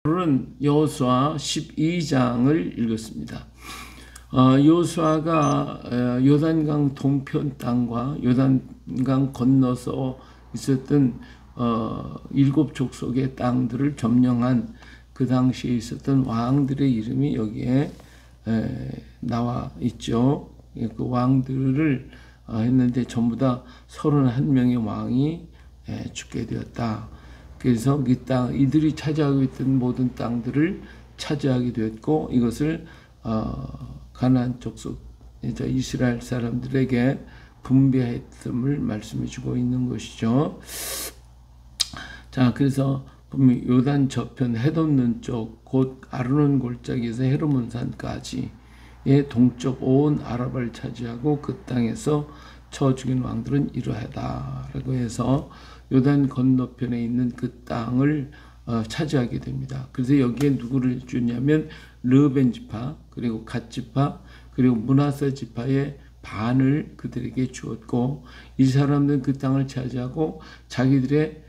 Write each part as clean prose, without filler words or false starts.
오늘은 여호수아 12장을 읽었습니다. 여호수아가 요단강 동편 땅과 요단강 건너서 있었던 7 족속의 땅들을 점령한 그 당시에 있었던 왕들의 이름이 여기에 나와 있죠. 그 왕들을 했는데 전부 다 31명의 왕이 죽게 되었다. 그래서 이 땅, 이들이 차지하고 있던 모든 땅들을 차지하게 되었고, 이것을 가나안 족속 이스라엘 사람들에게 분배했음을 말씀해 주고 있는 것이죠. 자, 그래서 보면 요단 저편 해돋는 쪽, 곧 아르논 골짜기에서 헤르몬 산까지의 동쪽 온 아라바를 차지하고 그 땅에서 쳐 죽인 왕들은 이러하다라고 해서 요단 건너편에 있는 그 땅을 차지하게 됩니다. 그래서 여기에 누구를 주냐면 르벤 지파, 그리고 갓 지파, 그리고 므낫세 지파의 반을 그들에게 주었고, 이 사람들은 그 땅을 차지하고 자기들의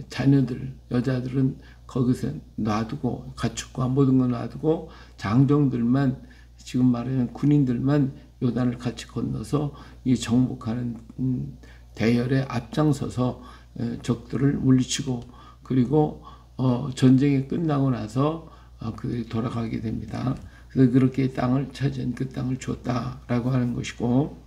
자녀들, 여자들은 거기서 놔두고, 가축과 모든 걸 놔두고 장정들만, 지금 말하는 군인들만 요단을 같이 건너서 이 정복하는 대열에 앞장서서 적들을 물리치고, 그리고 전쟁이 끝나고 나서 그들이 돌아가게 됩니다. 그래서 그렇게 땅을 차지한 그 땅을 줬다라고 하는 것이고,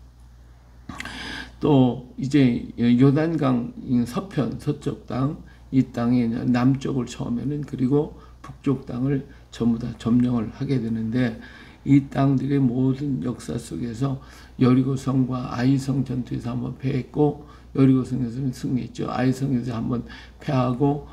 또 이제 요단강 서편 서쪽 땅, 이 땅의 남쪽을 처음에는, 그리고 북쪽 땅을 전부 다 점령을 하게 되는데, 이 땅들의 모든 역사 속에서 여리고성과 아이성 전투에서 한번 패했고, 여리고성에서는 승리했죠. 아이성에서 한번 패하고,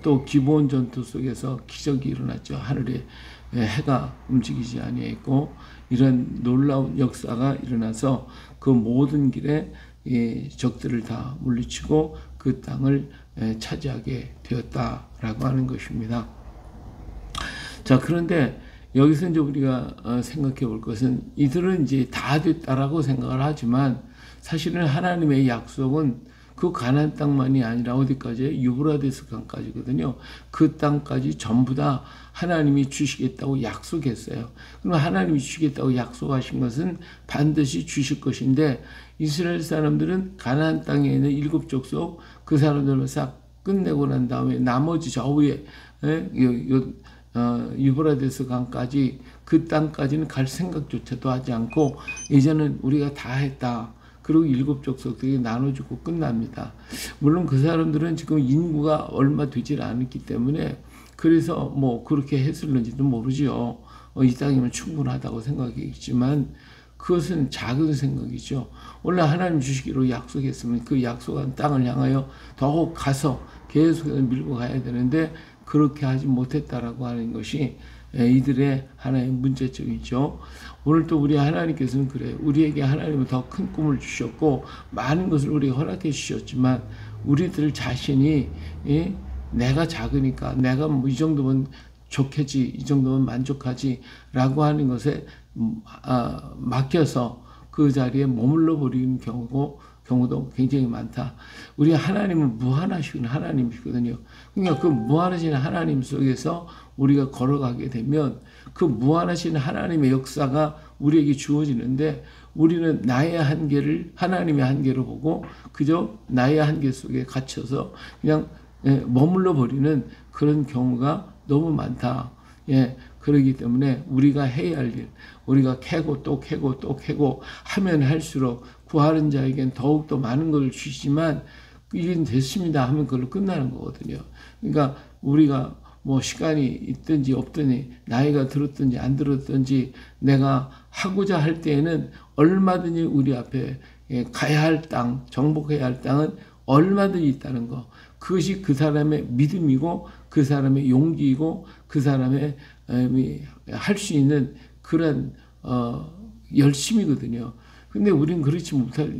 또 기브온 전투 속에서 기적이 일어났죠. 하늘에 해가 움직이지 아니했고, 이런 놀라운 역사가 일어나서 그 모든 길에 적들을 다 물리치고 그 땅을 차지하게 되었다라고 하는 것입니다. 자, 그런데 여기서 이제 우리가 생각해 볼 것은, 이들은 이제 다 됐다라고 생각을 하지만 사실은 하나님의 약속은 그 가나안 땅만이 아니라 어디까지? 유브라데스 강까지거든요. 그 땅까지 전부 다 하나님이 주시겠다고 약속했어요. 그럼 하나님이 주시겠다고 약속하신 것은 반드시 주실 것인데, 이스라엘 사람들은 가나안 땅에 있는 7 족속 그 사람들을 싹 끝내고 난 다음에 나머지 저 위에 유브라데스 강까지, 그 땅까지는 갈 생각조차도 하지 않고 이제는 우리가 다 했다. 그리고 7 족속들이 나눠주고 끝납니다. 물론 그 사람들은 지금 인구가 얼마 되질 않았기 때문에 그래서 뭐 그렇게 했을는지도 모르죠. 이 땅이면 충분하다고 생각했지만 그것은 작은 생각이죠. 원래 하나님 주시기로 약속했으면 그 약속한 땅을 향하여 더욱 가서 계속 밀고 가야 되는데 그렇게 하지 못했다라고 하는 것이 이들의 하나의 문제점이죠. 오늘 또 우리 하나님께서는 그래요. 우리에게 하나님은 더 큰 꿈을 주셨고 많은 것을 우리에게 허락해 주셨지만, 우리들 자신이 내가 작으니까, 내가 뭐 이 정도면 좋겠지, 이 정도면 만족하지 라고 하는 것에 맡겨서 그 자리에 머물러 버리는 경우도 굉장히 많다. 우리 하나님은 무한하신 하나님이시거든요. 그러니까 그 무한하신 하나님 속에서 우리가 걸어가게 되면 그 무한하신 하나님의 역사가 우리에게 주어지는데, 우리는 나의 한계를 하나님의 한계로 보고 그저 나의 한계 속에 갇혀서 그냥 머물러 버리는 그런 경우가 너무 많다. 그러기 때문에 우리가 해야 할 일, 우리가 캐고 또 캐고 또 캐고 하면 할수록 구하는 자에겐 더욱더 많은 것을 주시지만, 이게 됐습니다 하면 그걸로 끝나는 거거든요. 그러니까 우리가 뭐 시간이 있든지 없든지, 나이가 들었든지 안 들었든지, 내가 하고자 할 때에는 얼마든지 우리 앞에 가야 할 땅, 정복해야 할 땅은 얼마든지 있다는 거. 그것이 그 사람의 믿음이고 그 사람의 용기이고 그 사람의 할 수 있는 그런 열심이거든요. 근데 우리는 그렇지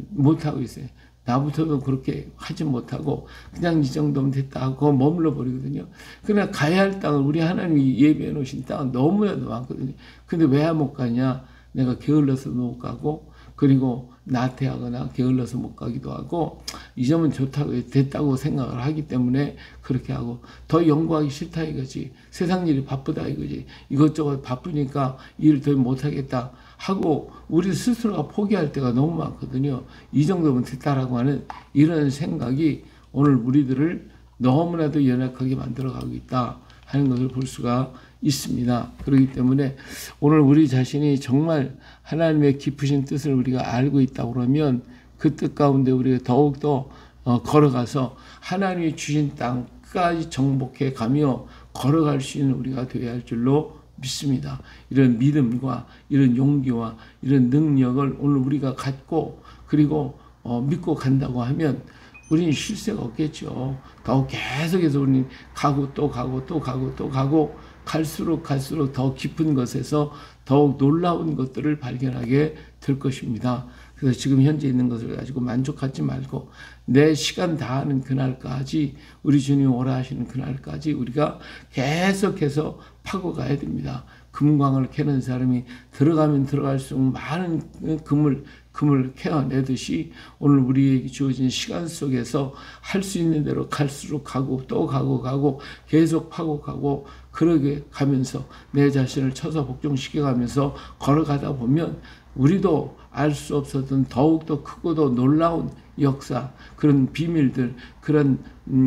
못하고 있어요. 나부터도 그렇게 하지 못하고 그냥 이 정도면 됐다 하고 머물러 버리거든요. 그러나 가야 할 땅을, 우리 하나님이 예비해 놓으신 땅은 너무나도 많거든요. 근데 왜 못 가냐? 내가 게을러서 못 가고, 그리고 나태하거나 게을러서 못 가기도 하고 이 점은 좋다고 됐다고 생각을 하기 때문에 그렇게 하고 더 연구하기 싫다 이거지. 세상 일이 바쁘다 이거지. 이것저것 바쁘니까 일을 더 못하겠다 하고 우리 스스로가 포기할 때가 너무 많거든요. 이 정도면 됐다라고 하는 이런 생각이 오늘 우리들을 너무나도 연약하게 만들어가고 있다 하는 것을 볼 수가 있습니다. 그렇기 때문에 오늘 우리 자신이 정말 하나님의 깊으신 뜻을 우리가 알고 있다고 그러면 그 뜻 가운데 우리가 더욱더 걸어가서 하나님이 주신 땅까지 정복해 가며 걸어갈 수 있는 우리가 되어야 할 줄로 믿습니다. 이런 믿음과 이런 용기와 이런 능력을 오늘 우리가 갖고 그리고 믿고 간다고 하면 우리는 쉴 새가 없겠죠. 더욱 계속해서 우리는 가고 또 가고 또 가고 또 가고 갈수록 더 깊은 것에서 더욱 놀라운 것들을 발견하게 될 것입니다. 그래서 지금 현재 있는 것을 가지고 만족하지 말고 내 시간 다하는 그날까지 우리 주님 오라 하시는 그날까지 우리가 계속해서 파고 가야 됩니다. 금광을 캐는 사람이 들어가면 들어갈수록 많은 금을 캐어내듯이 오늘 우리에게 주어진 시간 속에서 할 수 있는 대로 갈수록 가고 또 가고 계속 파고 가고 그러게 가면서 내 자신을 쳐서 복종시켜가면서 걸어가다 보면 우리도 알 수 없었던 더욱더 크고도 놀라운 역사, 그런 비밀들, 그런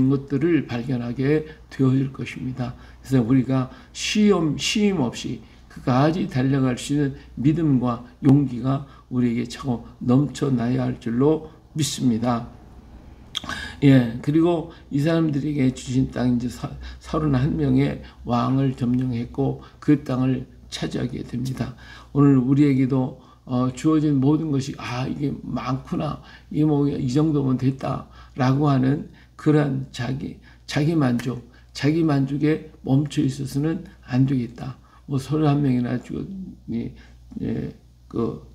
것들을 발견하게 되어질 것입니다. 그래서 우리가 쉼 없이 그까지 달려갈 수 있는 믿음과 용기가 우리에게 차고 넘쳐나야 할 줄로 믿습니다. 예, 그리고 이 사람들에게 주신 땅 이제 31명의 왕을 점령했고 그 땅을 차지하게 됩니다. 오늘 우리에게도 주어진 모든 것이 이게 많구나, 이 정도면 됐다라고 하는 그런 자기 만족에 멈춰 있어서는 안 되겠다. 31명이나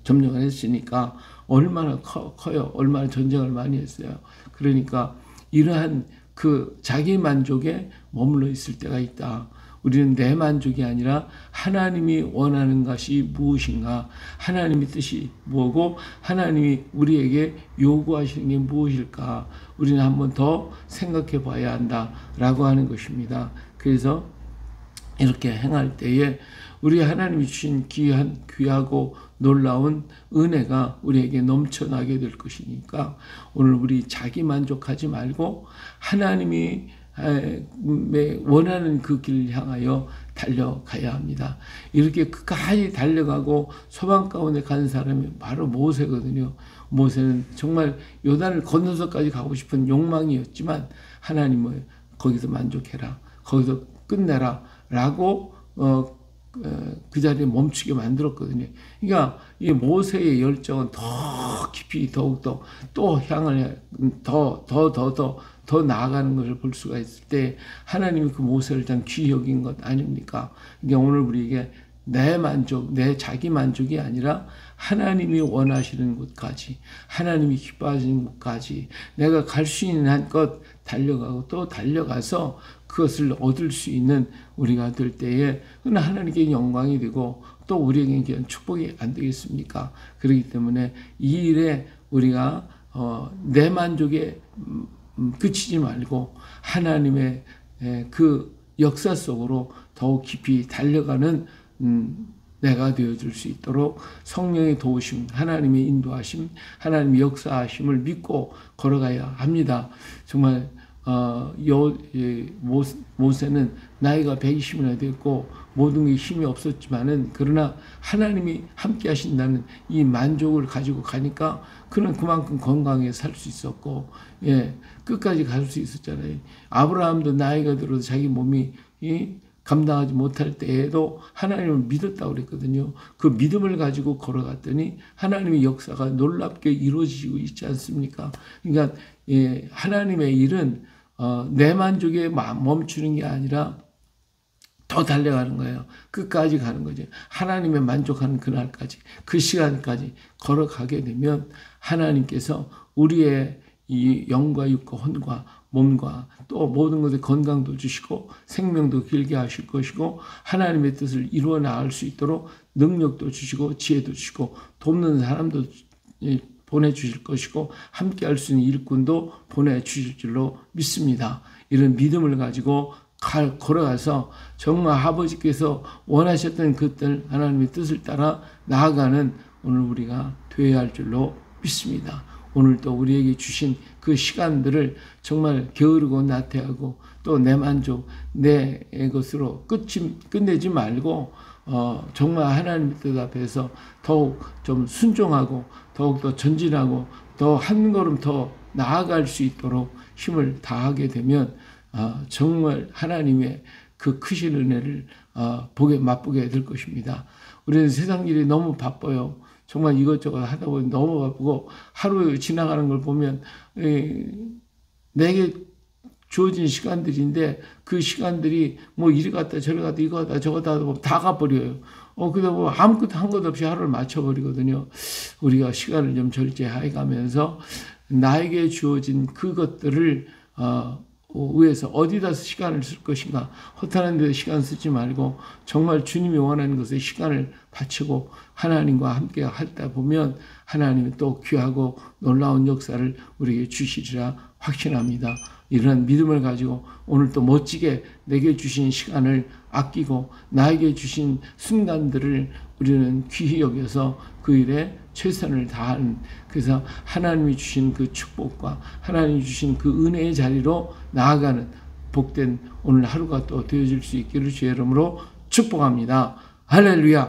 점령을 했으니까 얼마나 커요. 얼마나 전쟁을 많이 했어요. 그러니까 이러한 그 자기 만족에 머물러 있을 때가 있다. 우리는 내 만족이 아니라 하나님이 원하는 것이 무엇인가, 하나님의 뜻이 뭐고 하나님이 우리에게 요구하시는 게 무엇일까 우리는 한번 더 생각해 봐야 한다라고 하는 것입니다. 그래서 이렇게 행할 때에 우리 하나님이 주신 귀하고 놀라운 은혜가 우리에게 넘쳐나게 될 것이니까 오늘 우리 자기 만족하지 말고 하나님이 원하는 그 길을 향하여 달려가야 합니다. 이렇게 끝까지 달려가고 소망 가운데 간 사람이 바로 모세거든요. 모세는 정말 요단을 건너서까지 가고 싶은 욕망이었지만 하나님은 거기서 만족해라, 거기서 끝내라 라고 그 자리에 멈추게 만들었거든요. 그러니까 이 모세의 열정은 더 깊이 더욱더 또 향을 더 나아가는 것을 볼 수가 있을 때 하나님이 그 모세를 참 귀히 여긴 것 아닙니까? 그러니까 오늘 우리에게 내 만족, 내 자기 만족이 아니라 하나님이 원하시는 곳까지, 하나님이 기뻐하시는 곳까지 내가 갈 수 있는 한껏 달려가고 또 달려가서 그것을 얻을 수 있는 우리가 될 때에 그건 하나님께 영광이 되고 또 우리에게 축복이 안 되겠습니까? 그렇기 때문에 이 일에 우리가 내 만족에 그치지 말고 하나님의 그 역사 속으로 더욱 깊이 달려가는 내가 되어줄 수 있도록 성령의 도우심, 하나님의 인도하심, 하나님의 역사하심을 믿고 걸어가야 합니다. 정말 모세는 나이가 120이나 됐고 모든 게 힘이 없었지만은 그러나 하나님이 함께 하신다는 이 만족을 가지고 가니까 그는 그만큼 건강하게 살 수 있었고 끝까지 갈 수 있었잖아요. 아브라함도 나이가 들어서 자기 몸이 감당하지 못할 때에도 하나님을 믿었다고 그랬거든요. 그 믿음을 가지고 걸어갔더니 하나님의 역사가 놀랍게 이루어지고 있지 않습니까? 그러니까 하나님의 일은 내 만족에 멈추는 게 아니라 더 달려가는 거예요. 끝까지 가는 거죠. 하나님의 만족하는 그날까지, 그 시간까지 걸어가게 되면 하나님께서 우리의 이 영과 육과 혼과 몸과 또 모든 것에 건강도 주시고 생명도 길게 하실 것이고 하나님의 뜻을 이루어 나갈 수 있도록 능력도 주시고 지혜도 주시고 돕는 사람도 보내주실 것이고 함께 할 수 있는 일꾼도 보내주실 줄로 믿습니다. 이런 믿음을 가지고 걸어가서 정말 아버지께서 원하셨던 그들 하나님의 뜻을 따라 나아가는 오늘 우리가 되어야 할 줄로 믿습니다. 오늘도 우리에게 주신 그 시간들을 정말 게으르고 나태하고 또 내 만족, 내 것으로 끝내지 말고 정말 하나님의 뜻 앞에서 더욱 좀 순종하고 더욱더 전진하고 더 한 걸음 더 나아갈 수 있도록 힘을 다하게 되면 정말 하나님의 그 크신 은혜를 맛보게 될 것입니다. 우리는 세상 일이 너무 바빠요. 정말 이것저것 하다 보니 너무 바쁘고 하루 지나가는 걸 보면 내게 주어진 시간들인데 그 시간들이 뭐 이리 갔다 저리 갔다 이거 갔다 저거 갔다 보면 다 가버려요. 그러다 보면 아무것도 한 것 없이 하루를 맞춰버리거든요. 우리가 시간을 좀 절제해 가면서 나에게 주어진 그것들을 위해서 어디다 시간을 쓸 것인가, 허탄한 데 시간 쓰지 말고 정말 주님이 원하는 것에 시간을 바치고 하나님과 함께 하다 보면 하나님이 또 귀하고 놀라운 역사를 우리에게 주시리라 확신합니다. 이런 믿음을 가지고 오늘 또 멋지게 내게 주신 시간을 아끼고 나에게 주신 순간들을 우리는 귀히 여겨서 그 일에 최선을 다하는, 그래서 하나님이 주신 그 축복과 하나님이 주신 그 은혜의 자리로 나아가는 복된 오늘 하루가 또 되어질 수 있기를 주의 이름으로 축복합니다. 할렐루야.